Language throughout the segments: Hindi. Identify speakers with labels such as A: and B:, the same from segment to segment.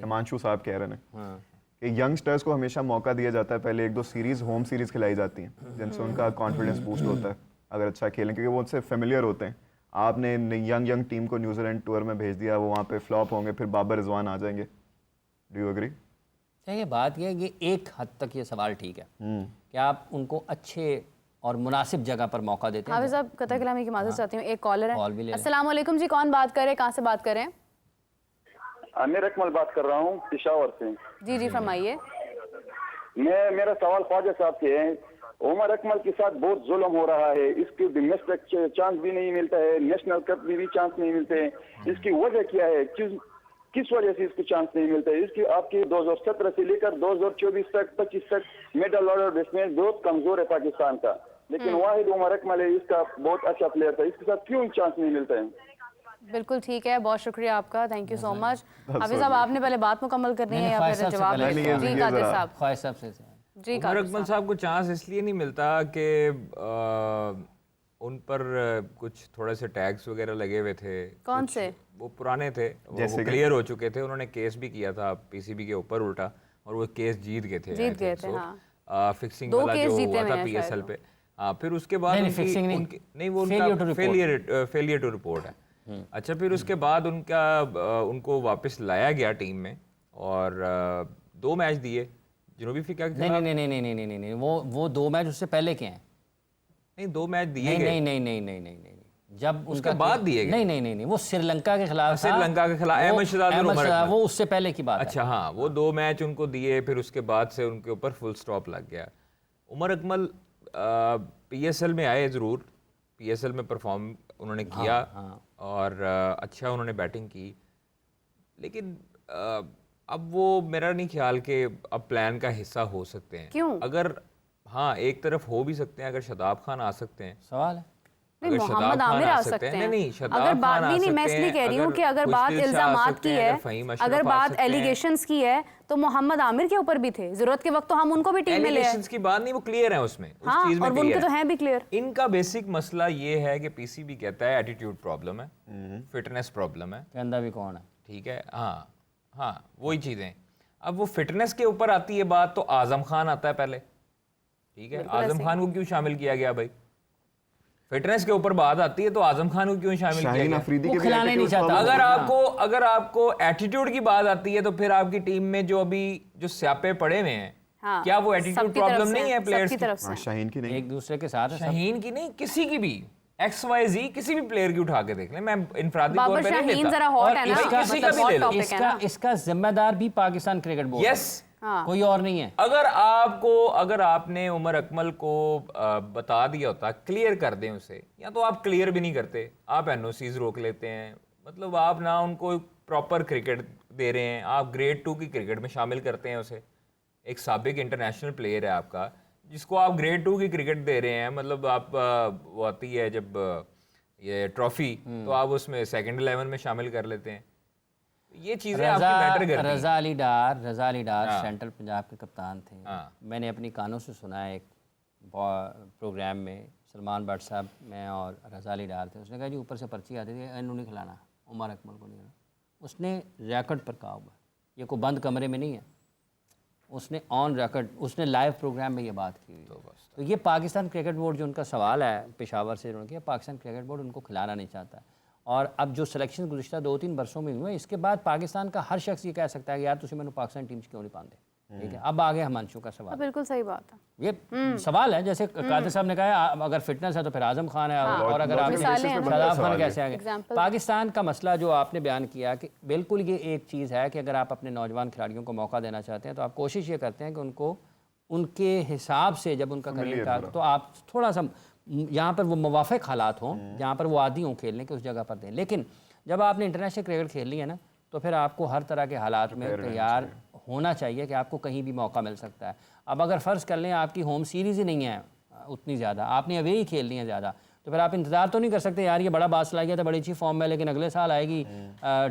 A: हिमांशु साहब कह रहे हैं
B: हाँ।
A: कि यंगस्टर्स को हमेशा मौका दिया जाता है, पहले 1-2 सीरीज होम सीरीज खिलाई जाती हैं जिनसे उनका कॉन्फिडेंस बूस्ट होता है अगर अच्छा खेलें, क्योंकि वो उनसे फेमिलियर होते हैं। आपने यंग टीम को न्यूजीलैंड टूर में भेज दिया, वो वहाँ पे फ्लॉप होंगे, फिर बाबर रिजवान आ जाएंगे। Do you agree?
B: ये बात यह है कि एक हद तक ये सवाल ठीक है कि आप उनको अच्छे और मुनासिब जगह पर मौका देते हैं।
C: हाफिज साहब कतई कलामी की माजूर चाहती हूँ, एक कॉलर
B: कॉल भी
C: है।
B: ले लें।
C: अस्सलाम वालेकुम जी, कौन बात कर रहे हैं, कहाँ से बात कर रहे हैं?
D: आमिर अकमल बात कर रहा हूँ पेशावर से।
C: जी जी फरमाइए।
D: मेरा सवाल ख्वाजा साहब से है। उमर अकमल के साथ बहुत जुल्म हो रहा है, इसकी डोमेस्टिक चांस भी नहीं मिलता है, नेशनल कप में भी चांस नहीं मिलते हैं। इसकी वजह क्या है, किस वजह से इसको चांस नहीं मिलता है? इसकी आपकी 2017 से लेकर 2024 तक 25 तक मेडल ऑर्डर बेसमेंट बहुत कमजोर है पाकिस्तान का, लेकिन वाहिद उमर अकमल है, इसका बहुत अच्छा प्लेयर था, इसके साथ क्यों चांस नहीं मिलता है?
C: बिल्कुल ठीक है, बहुत शुक्रिया आपका, थैंक यू सो मच। हाफिज साहब आपने पहले बात मुकम्मल करनी है या फिर जवाब? जी कादिर साहब।
B: ख्वाहिश साहब से
C: जी
E: उमर अकमल साहब को चांस इसलिए नहीं मिलता कि उन पर कुछ थोड़े से टैग्स वगैरह लगे हुए थे।
C: कौन से?
E: वो पुराने थे, वो क्लियर हो चुके थे। उन्होंने केस भी किया था पीसीबी के ऊपर उल्टा, और वो केस जीत गए थे। हाँ। फिक्सिंग वाला जो हुआ था पीएसएल पे। फिर उसके बाद नहीं वो उनका फेलियर टू रिपोर्ट है। अच्छा, फिर उसके बाद उनको वापस लाया गया टीम में और 2 मैच दिए जनूबी अफ्रीका के खिलाफ।
B: नहीं, वो 2 मैच उससे पहले के हैं।
E: नहीं, 2 मैच दिए गए।
B: नहीं, जब
E: उसके बाद दिए गए।
B: नहीं, वो श्रीलंका के खिलाफ
E: अहमद शहजाद
B: वो उससे पहले की बात है।
E: अच्छा हाँ, वो 2 मैच उनको दिए, फिर उसके बाद से उनके ऊपर फुल स्टॉप लग गया। उमर अकमल पीएसएल में आए, ज़रूर पीएसएल में परफॉर्म उन्होंने किया। और अच्छा उन्होंने बैटिंग की, लेकिन अब वो मेरा नहीं ख्याल कि अब प्लान का हिस्सा हो सकते हैं।
C: क्यों?
E: अगर हाँ, एक तरफ हो भी सकते हैं, अगर शादाब खान आ सकते हैं।
B: सवाल है
C: नहीं, मोहम्मद आमिर आ सकते हैं।
E: नहीं,
C: अगर बात नहीं, मैं इसलिए कह रही हूँ कि अगर बात इल्जामात की है, अगर बात एलिगेशंस की है, तो मोहम्मद आमिर के ऊपर भी थे। जरूरत के वक्त तो हम उनको भी टीम में ले आए।
E: एलिगेशंस की बात नहीं, वो क्लियर है उसमें, उस
C: हाँ,
E: चीज में
C: और उनके तो हैं भी क्लियर।
E: इनका बेसिक मसला ये है कि पीसीबी कहता है एटीट्यूड प्रॉब्लम है, फिटनेस प्रॉब्लम है।
B: कहता भी कौन है?
E: ठीक है, हाँ वही चीजें। अब वो फिटनेस के ऊपर आती है बात, तो आजम खान आता है पहले। ठीक है, आजम खान को क्यों शामिल किया गया भाई? फिटनेस के ऊपर बात आती है तो आजम खान को क्यों शामिल किया गया?
B: वो खिलाने नहीं चाहता।
E: अगर आपको एटीट्यूड की बात आती है तो फिर आपकी टीम में जो अभी जो स्यापे पड़े हुए हैं,
C: हाँ,
E: क्या वो एटीट्यूड प्रॉब्लम नहीं है प्लेयर्स की?
C: तरफ से?
A: शाहीन की नहीं,
B: एक दूसरे के साथ
E: शाहीन की नहीं, किसी की भी XYZ किसी भी प्लेयर की उठा के देख लें, मैं इनफरादी तौर पे नहीं लेता।
C: जरा हॉट है ना,
E: किसी का भी ले लो।
B: इसका जिम्मेदार भी पाकिस्तान क्रिकेट बोर्ड है।
E: यस,
B: कोई और नहीं है।
E: अगर आपने उमर अकमल को बता दिया होता, क्लियर कर दें उसे, या तो आप क्लियर भी नहीं करते, आप एनओसीज रोक लेते हैं। मतलब आप ना उनको प्रॉपर क्रिकेट दे रहे हैं, आप ग्रेड 2 की क्रिकेट में शामिल करते हैं उसे। एक साबिक इंटरनेशनल प्लेयर है आपका, जिसको आप ग्रेड 2 की क्रिकेट दे रहे हैं। मतलब आप वो आती है जब ये ट्रॉफी, तो आप उसमें सेकंड 11 में शामिल कर लेते हैं। ये चीजें आपकी मैटर करती हैं।
B: रजा अली डार सेंट्रल पंजाब के कप्तान थे। मैंने अपनी कानों से सुना है, एक प्रोग्राम में सलमान भट्ट साहब, मैं और रजा अली डार थे। उसने कहा जी ऊपर से पर्ची आती थी, इन्होंने नहीं खिलाना, उमर अकमल को नहीं खिलाना। उसने रिकॉर्ड पर कहा हुआ, ये कोई बंद कमरे में नहीं है, उसने ऑन रिकॉर्ड, उसने लाइव प्रोग्राम में ये बात की हुई। तो ये पाकिस्तान क्रिकेट बोर्ड, जो उनका सवाल है पेशावर से उन्होंने किया, पाकिस्तान क्रिकेट बोर्ड उनको खिलाना नहीं चाहता। और अब जो सिलेक्शन गुज़िश्ता 2-3 वर्षों में हुए, इसके बाद पाकिस्तान का हर शख्स ये कह सकता है कि यार तुझे मैंने पाकिस्तान टीम क्यों नहीं पाते। ठीक है, अब आगे हिमांशु का सवाल।
C: बिल्कुल सही बात है,
B: ये सवाल है। जैसे कादिर साहब ने कहा, अगर फिटनेस है तो फिर आजम खान है, और अगर आप शादाब खान कैसे आ गए। पाकिस्तान का मसला जो आपने बयान किया कि बिल्कुल ये एक चीज़ है कि अगर आप अपने नौजवान खिलाड़ियों को मौका देना चाहते हैं तो आप कोशिश ये करते हैं कि उनको उनके हिसाब से, जब उनका करियर का, तो आप थोड़ा सा यहाँ पर वो मुवाफिक हालात हों, जहाँ पर वो आदी हों खेलने के, उस जगह पर दें। लेकिन जब आपने इंटरनेशनल क्रिकेट खेल ली है ना, तो फिर आपको हर तरह के हालात में तैयार होना चाहिए कि आपको कहीं भी मौका मिल सकता है। अब अगर फ़र्ज़ कर लें आपकी होम सीरीज़ ही नहीं है उतनी ज़्यादा, आपने अवे ही खेलनी है ज़्यादा, तो फिर आप इंतज़ार तो नहीं कर सकते यार ये बड़ा बास ला गया था, बड़ी अच्छी फॉर्म में, लेकिन अगले साल आएगी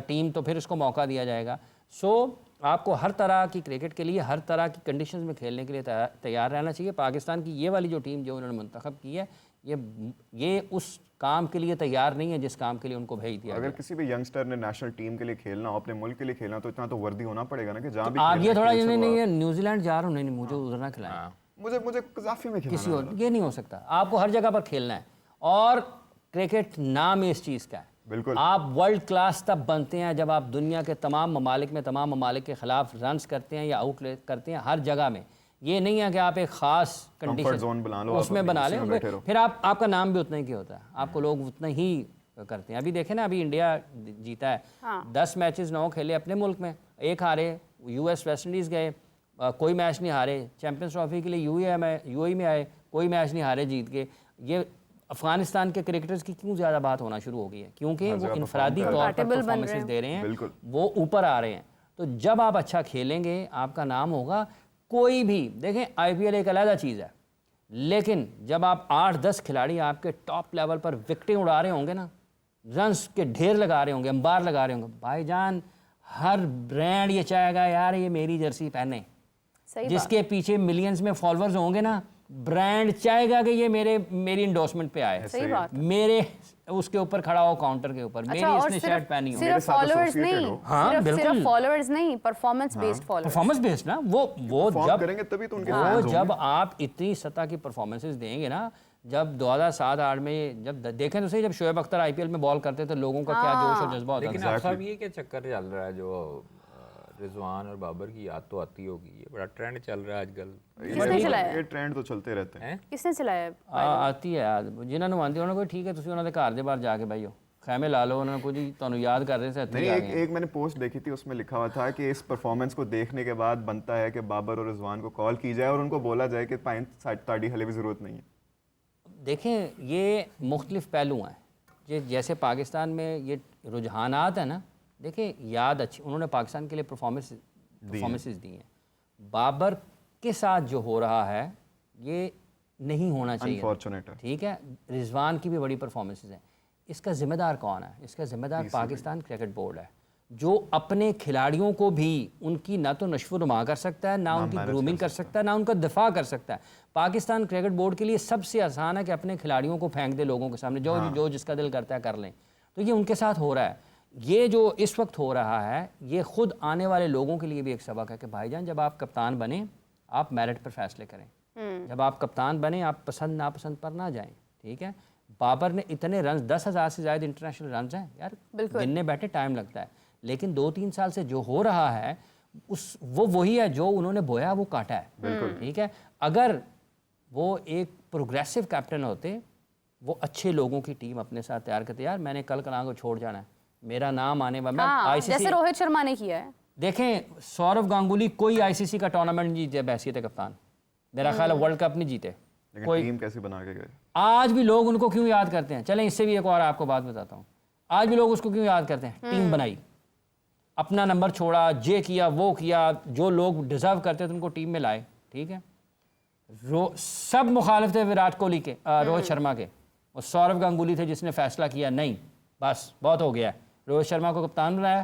B: टीम तो फिर उसको मौका दिया जाएगा। सो आपको हर तरह की क्रिकेट के लिए, हर तरह की कंडीशंस में खेलने के लिए तैयार रहना चाहिए। पाकिस्तान की ये वाली जो टीम जो उन्होंने मुंतखब की है, ये उस काम के लिए तैयार नहीं है जिस काम के लिए उनको भेज दिया
A: अगर किसी भी यंगस्टर ने नेशनल टीम के लिए खेलना हो, अपने मुल्क के लिए खेलना, तो इतना तो वर्दी होना पड़ेगा ना कि जहाँ भी
B: आप ये
A: खेलना
B: थोड़ा
A: है, खेल
B: नहीं
A: सको
B: है न्यूजीलैंड जा रहा हूँ, नहीं मुझे उधर ना खिलाएं,
A: आप। मुझे कजाफी में
B: किसी
A: खिलाना
B: और, ये नहीं हो सकता। आपको हर जगह पर खेलना है और क्रिकेट नाम ही इस चीज़ का है।
A: बिल्कुल।
B: आप वर्ल्ड क्लास तब बनते हैं जब आप दुनिया के तमाम ममालिक के खिलाफ रन्स करते हैं या आउट करते हैं हर जगह में। ये नहीं है कि आप एक ख़ास
A: कंफर्ट जोन बना लो,
B: उसमें
A: आप
B: बना
A: उसी में
B: लें,
A: बैठे रहो।
B: फिर आपका नाम भी उतना ही क्या होता है, आपको लोग उतना ही करते हैं। अभी देखें ना, अभी इंडिया जीता है, 10 मैचेस 9 खेले अपने मुल्क में, 1 हारे, US वेस्ट इंडीज़ गए, कोई मैच नहीं हारे, चैंपियंस ट्रॉफी के लिए UAE में आए, कोई मैच नहीं हारे, जीत के। ये अफगानिस्तान के क्रिकेटर्स की क्यों ज़्यादा बात होना शुरू हो गई है? क्योंकि वो इनफरादी तौर पर परफॉर्मेंसेस दे रहे हैं, वो ऊपर आ रहे हैं। तो जब आप अच्छा खेलेंगे आपका नाम होगा। कोई भी देखें, IPL एक अलग चीज़ है, लेकिन जब आप 8-10 खिलाड़ी आपके टॉप लेवल पर विकेटें उड़ा रहे होंगे ना, रन्स के ढेर लगा रहे होंगे, अंबार लगा रहे होंगे, भाईजान हर ब्रांड ये चाहेगा यार ये मेरी जर्सी पहने। जिसके पीछे मिलियंस में फॉलोअर्स होंगे ना, ब्रांड चाहेगा कि ये मेरी इंडोर्समेंट पे आए,
C: सही बात।
B: मेरे उसके ऊपर खड़ा हो, काउंटर के ऊपर मेरी इसने शर्ट पहनी हो।
C: सिर्फ फॉलोअर्स नहीं,
B: हाँ,
C: सिर्फ फॉलोअर्स नहीं, performance based followers.
B: Performance based ना, वो जब
A: करेंगे तभी तो उनके
B: वो जब आप इतनी सतह की परफॉर्मेंसेस देंगे ना, जब 2007-8 में जब देखें तो सही, जब शोएब अख्तर IPL में बॉल करते थे, लोगों का क्या जोश और जज्बा होता
E: लेकिन
B: था।
E: आप साहब ये क्या चक्कर चल रहा है जो रिजवान और बाबर की याद तो आती होगी, ये बड़ा ट्रेंड चल रहा है आजकल।
C: किसने चलाया?
A: ये ट्रेंड तो चलते रहते हैं।
C: किसने चलाया?
B: आती है याद, जिन्होंने आती उन्होंने कोई ठीक है, ਤੁਸੀਂ ਉਹਨਾਂ ਦੇ ਘਰ ਦੇ ਬਾਹਰ ਜਾ ਕੇ ਬਈਓ ਖੈਮੇ ਲਾ ਲਓ, ਉਹਨਾਂ कुछ ਤੁਹਾਨੂੰ याद कर रहे थे।
A: नहीं, एक मैंने पोस्ट देखी थी, उसमें लिखा हुआ था कि इस परफॉर्मेंस को देखने के बाद बनता है कि बाबर और रिजवान को कॉल की जाए और उनको बोला जाए कि ताड़ी हले भी ज़रूरत नहीं है।
B: देखें, ये मुख्तलिफ पहलू हैं। ये जैसे पाकिस्तान में ये रुझानात हैं ना, देखें याद अच्छी, उन्होंने पाकिस्तान के लिए परफॉर्मेंसेस दी हैं। बाबर के साथ जो हो रहा है ये नहीं होना चाहिए,
A: अनफॉर्चुनेट है।
B: ठीक है। रिजवान की भी बड़ी परफॉर्मेंसेस हैं। इसका ज़िम्मेदार कौन है? इसका ज़िम्मेदार पाकिस्तान क्रिकेट बोर्ड है, जो अपने खिलाड़ियों को भी उनकी ना तो नशो नुमा कर सकता है, ना उनकी ग्रूमिंग कर सकता है, ना उनका दिफा कर सकता है। पाकिस्तान क्रिकेट बोर्ड के लिए सबसे आसान है कि अपने खिलाड़ियों को फेंक दे लोगों के सामने, जो जिसका दिल करता है कर लें। तो ये उनके साथ हो रहा है। ये जो इस वक्त हो रहा है, ये खुद आने वाले लोगों के लिए भी एक सबक है कि भाईजान जब आप कप्तान बने, आप मेरिट पर फैसले करें। जब आप कप्तान बने, आप पसंद नापसंद पर ना जाएं, ठीक है। बाबर ने इतने रन, 10,000 से ज़्यादा इंटरनेशनल रन हैं यार, गिनने बैठे टाइम लगता है, लेकिन 2-3 साल से जो हो रहा है वो वही है जो उन्होंने बोया वो काटा है, ठीक है। अगर वो एक प्रोग्रेसिव कैप्टन होते, वो अच्छे लोगों की टीम अपने साथ तैयार करते, यार मैंने कल कलां को छोड़ जाना है, मेरा नाम आने वाला,
C: जैसे रोहित शर्मा ने किया है।
B: देखें, सौरव गांगुली कोई ICC का टूर्नामेंट नहीं जीते हैसियत कप्तान, मेरा ख्याल है वर्ल्ड कप नहीं जीते।
A: कोई टीम कैसे बना के गए?
B: आज भी लोग उनको क्यों याद करते हैं? चलें इससे भी एक और आपको बात बताता हूँ। आज भी लोग उसको क्यों याद करते हैं? टीम बनाई, अपना नंबर छोड़ा, ये किया वो किया, जो लोग डिजर्व करते थे उनको टीम में लाए, ठीक है। सब मुखालिफ थे विराट कोहली के, रोहित शर्मा के, और सौरव गांगुली थे जिसने फैसला किया नहीं बस बहुत हो गया, रोहित शर्मा को कप्तान बनाया,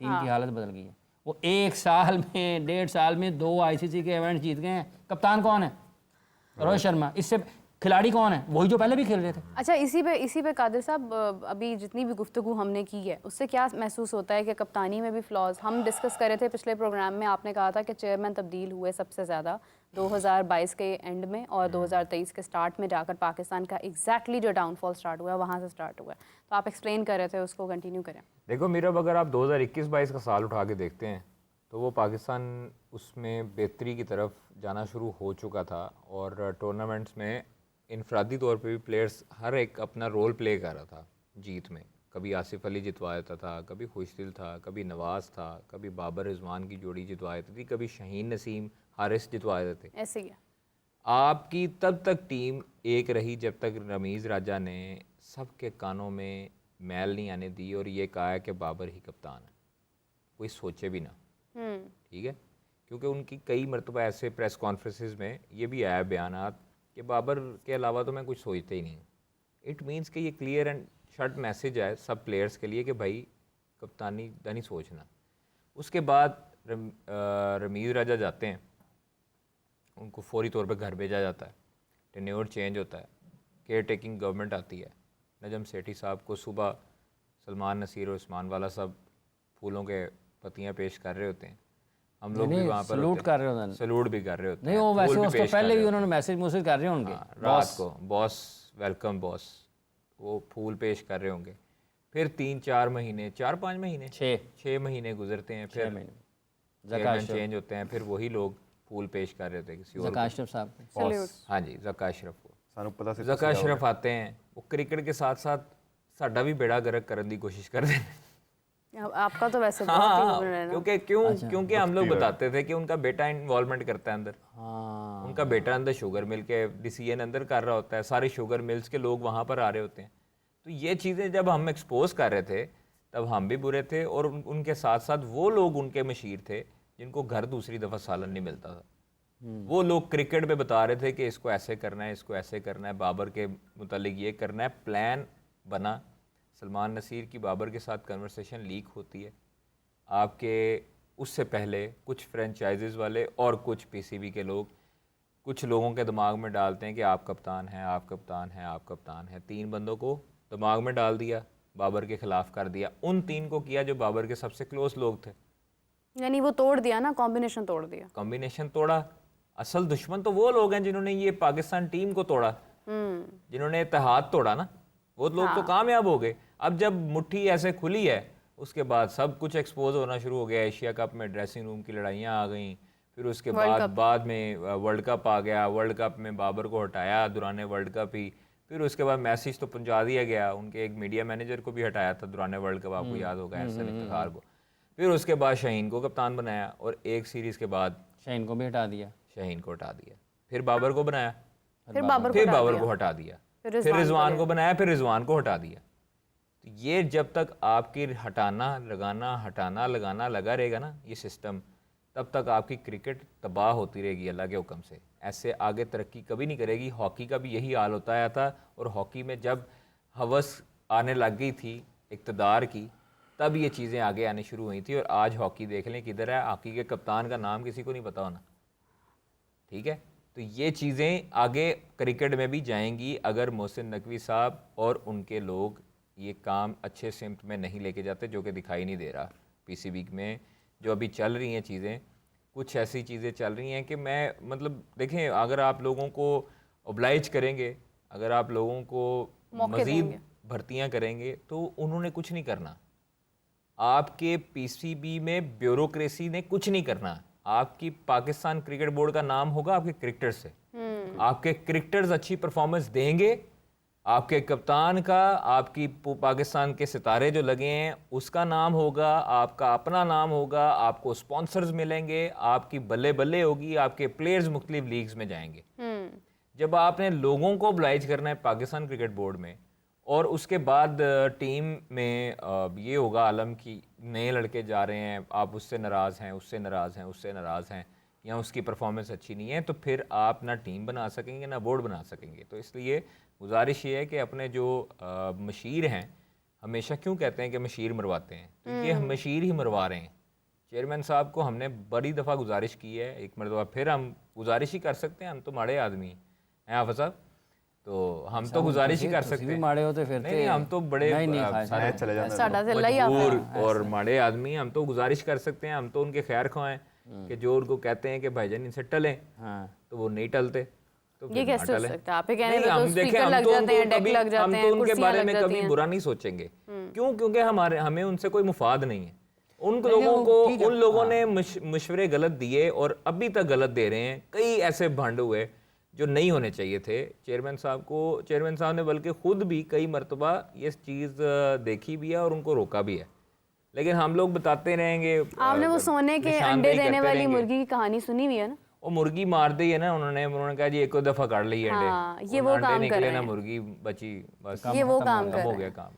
B: टीम की हालत बदल गई है। वो 1 साल में 1.5 साल में 2 ICC के इवेंट जीत गए हैं। कप्तान कौन है? रोहित शर्मा। इससे खिलाड़ी कौन है? वही जो पहले भी खेल रहे थे।
C: अच्छा, इसी पे कादिर साहब, अभी जितनी भी गुफ्तगू हमने की है उससे क्या महसूस होता है कि कप्तानी में भी फ्लॉज हम डिस्कस कर रहे थे पिछले प्रोग्राम में। आपने कहा था कि चेयरमैन तब्दील हुए सबसे ज़्यादा 2022 के एंड में और 2023 के स्टार्ट में जाकर पाकिस्तान का एग्जैक्टली जो डाउनफॉल स्टार्ट हुआ है वहाँ से स्टार्ट हुआ है। तो आप एक्सप्लेन कर रहे थे, उसको कंटिन्यू करें।
E: देखो मीरब, अगर आप 2021-22 का साल उठा के देखते हैं तो वो पाकिस्तान उसमें बेहतरी की तरफ जाना शुरू हो चुका था, और टूर्नामेंट्स में इनफरादी तौर पे भी प्लेयर्स हर एक अपना रोल प्ले कर रहा था जीत में। कभी आसिफ अली जितवा देता था, कभी खुशदिल था, कभी नवाज़ था, कभी बाबर रिजवान की जोड़ी जितवा देती थी, कभी शाहीन नसीम हारिस जितवा देते थे।
C: ऐसे ही है।
E: आपकी तब तक टीम एक रही जब तक रमीज़ राजा ने सबके कानों में मैल नहीं आने दी और ये कहा है कि बाबर ही कप्तान है, कोई सोचे भी ना, ठीक है। क्योंकि उनकी कई मरतबा ऐसे प्रेस कॉन्फ्रेंसेस में ये भी आया बयानात कि बाबर के अलावा तो मैं कुछ सोचते ही नहीं। इट मीन्स कि ये क्लियर एंड शॉर्ट मैसेज है सब प्लेयर्स के लिए कि भाई कप्तानी का नहीं सोचना। उसके बाद रमीज़ राजा जाते हैं, उनको फौरी तौर पे घर भेजा जाता है, टेन्योर चेंज होता है, केयर टेकिंग गवर्नमेंट आती है, नजम सेठी साहब को सुबह सलमान नसीर और उस्मान वाला सब फूलों के पत्तियां पेश कर रहे होते हैं, हम लोग भी वहाँ पर
B: सलूट कर रहे होते हैं,
E: सलूट भी कर रहे होते हैं।
B: नहीं वो वैसे
E: फूल भी
B: उसको
E: पेश कर
B: पहले
E: रहे
B: भी
E: होते
B: उन्होंने मैसेज कर रहे होंगे
E: हैं। रात को बॉस वेलकम बॉस, वो फूल पेश कर रहे होंगे। फिर 3-4 महीने 4-5 महीने 6 महीने गुजरते हैं, फिर चेयरमैन चेंज होते हैं, फिर वही लोग फूल पेश कर रहे होते हैं किसी और
B: ज़का अशरफ साहब
E: बॉस। हाँ जी, ज़का अशरफ को
A: सानू पता सी
E: ज़का अशरफ आते हैं, वो क्रिकेट के साथ साथ साडा भी बेड़ा गर्क करने की कोशिश करते हैं।
C: आपका तो वैसे बहुत ही
E: हाँ,
C: हुनर है ना।
E: क्योंकि हम लोग बताते थे कि उनका बेटा इन्वॉल्वमेंट करता है अंदर।
B: हाँ
E: उनका बेटा अंदर शुगर मिल के DCN अंदर कर रहा होता है, सारे शुगर मिल्स के लोग वहाँ पर आ रहे होते हैं। तो ये चीज़ें जब हम एक्सपोज कर रहे थे तब हम भी बुरे थे, और उनके साथ साथ वो लोग उनके मशीर थे जिनको घर दूसरी दफ़ा सालन नहीं मिलता था। वो लोग क्रिकेट पे बता रहे थे कि इसको ऐसे करना है, इसको ऐसे करना है, बाबर के मुतालिक ये करना है, प्लान बना। सलमान नसीर की बाबर के साथ कन्वर्सेशन लीक होती है, आपके उससे पहले कुछ फ्रेंचाइजेस वाले और कुछ PCB के लोग कुछ लोगों के दिमाग में डालते हैं कि आप कप्तान हैं, आप कप्तान हैं, आप कप्तान हैं। 3 बंदों को दिमाग में डाल दिया, बाबर के ख़िलाफ़ कर दिया। उन 3 को किया जो बाबर के सबसे क्लोज लोग थे,
C: यानी वो तोड़ दिया ना, कॉम्बिनेशन तोड़ दिया।
E: कॉम्बिनेशन तोड़ा। असल दुश्मन तो वो लोग हैं जिन्होंने ये पाकिस्तान टीम को तोड़ा, जिन्होंने इत्तेहाद तोड़ा ना, वो लोग तो कामयाब हो गए। अब जब मुट्ठी ऐसे खुली है उसके बाद सब कुछ एक्सपोज होना शुरू हो गया। एशिया कप में ड्रेसिंग रूम की लड़ाइयाँ आ गई, फिर उसके बाद में वर्ल्ड कप आ गया, वर्ल्ड कप में बाबर को हटाया दौरान वर्ल्ड कप ही, फिर उसके बाद मैसेज तो पहुंचा दिया गया, उनके एक मीडिया मैनेजर को भी हटाया था दौरान वर्ल्ड कप, आपको याद होगा, एहसन इफ्तिखार को। फिर उसके बाद शाहीन को कप्तान बनाया, और एक सीरीज़ के बाद
B: शाहीन को भी हटा दिया,
E: शाहीन को हटा दिया, फिर बाबर को बनाया,
C: फिर बाबर
E: को हटा दिया, फिर रिजवान को बनाया, फिर रिजवान को हटा दिया। तो ये जब तक आपकी हटाना लगाना लगा रहेगा ना ये सिस्टम, तब तक आपकी क्रिकेट तबाह होती रहेगी अल्लाह के हुक्म से। ऐसे आगे तरक्की कभी नहीं करेगी। हॉकी का भी यही हाल होता आया था, और हॉकी में जब हवस आने लग गई थी इक़्तिदार की, तब ये चीज़ें आगे आनी शुरू हुई थी। और आज हॉकी देख लें किधर है, हॉकी के कप्तान का नाम किसी को नहीं पता होना, ठीक है। तो ये चीज़ें आगे क्रिकेट में भी जाएंगी अगर मोहसिन नकवी साहब और उनके लोग ये काम अच्छे सिमत में नहीं लेके जाते, जो कि दिखाई नहीं दे रहा। PCB में जो अभी चल रही हैं चीज़ें, कुछ ऐसी चीज़ें चल रही हैं कि मैं मतलब देखें, अगर आप लोगों को ओब्लाइज करेंगे, अगर आप लोगों को मज़ीद भर्तियां करेंगे, तो उन्होंने कुछ नहीं करना। आपके PCB में ब्यूरोक्रेसी ने कुछ नहीं करना। आपकी पाकिस्तान क्रिकेट बोर्ड का नाम होगा आपके क्रिकेटर से, आपके क्रिकेटर्स अच्छी परफॉर्मेंस देंगे, आपके कप्तान का, आपकी पाकिस्तान के सितारे जो लगे हैं उसका नाम होगा, आपका अपना नाम होगा, आपको स्पॉन्सर्स मिलेंगे, आपकी बल्ले बल्ले होगी, आपके प्लेयर्स मुख्तलिफ लीग्स में जाएंगे। जब आपने लोगों को ओब्लाइज करना है पाकिस्तान क्रिकेट बोर्ड में, और उसके बाद टीम में ये होगा आलम की नए लड़के जा रहे हैं, आप उससे नाराज़ हैं, उससे नाराज़ हैं, उससे नाराज़ हैं, या उसकी परफॉर्मेंस अच्छी नहीं है, तो फिर आप ना टीम बना सकेंगे ना बोर्ड बना सकेंगे। तो इसलिए गुजारिश ये है कि अपने जो मशीर हैं, हमेशा क्यों कहते हैं कि मशीर मरवाते हैं, तो ये हम मशीर ही मरवा रहे हैं। चेयरमैन साहब को हमने बड़ी दफ़ा गुजारिश की है, एक मरतबा फिर हम गुजारिश ही कर सकते हैं, हम तो माड़े आदमी हैं हाफ़िज़ साहब, तो हम तो गुजारिश ही कर सकते हैं।
B: माड़े होते फिर
E: नहीं, हम तो बड़े
A: चले जाते
E: मजबूर और माड़े आदमी, हम तो गुजारिश कर सकते हैं, हम तो उनके खैर ख्वाह कि जो उनको कहते हैं कि भाईजान इनसे टलें, तो वो नहीं टलते। तो
C: ये कैसे हो सकता है? आप कहने
E: नहीं, हम देखें, हम तो उनके बारे में कभी बुरा नहीं सोचेंगे। क्यों? क्योंकि हमें उनसे कोई मुफाद नहीं है। उन लोगों ने मशवरे गलत दिए और अभी तक गलत दे रहे हैं। कई ऐसे भंड हुए जो नहीं होने चाहिए थे। चेयरमैन साहब ने बल्कि खुद भी कई मरतबा ये चीज़ देखी भी है और उनको रोका भी है, लेकिन हम लोग बताते रहेंगे।
C: आपने वो सोने के अंडे देने वाली मुर्गी की कहानी सुनी हुई है ना?
E: वो मुर्गी मार दी है ना उन्होंने कहा जी एक दफ़ा काट ली अंडे,
C: ये वो काम कर रहे हैं
E: ना मुर्गी बची, बस
C: ये वो काम
E: हो गया काम।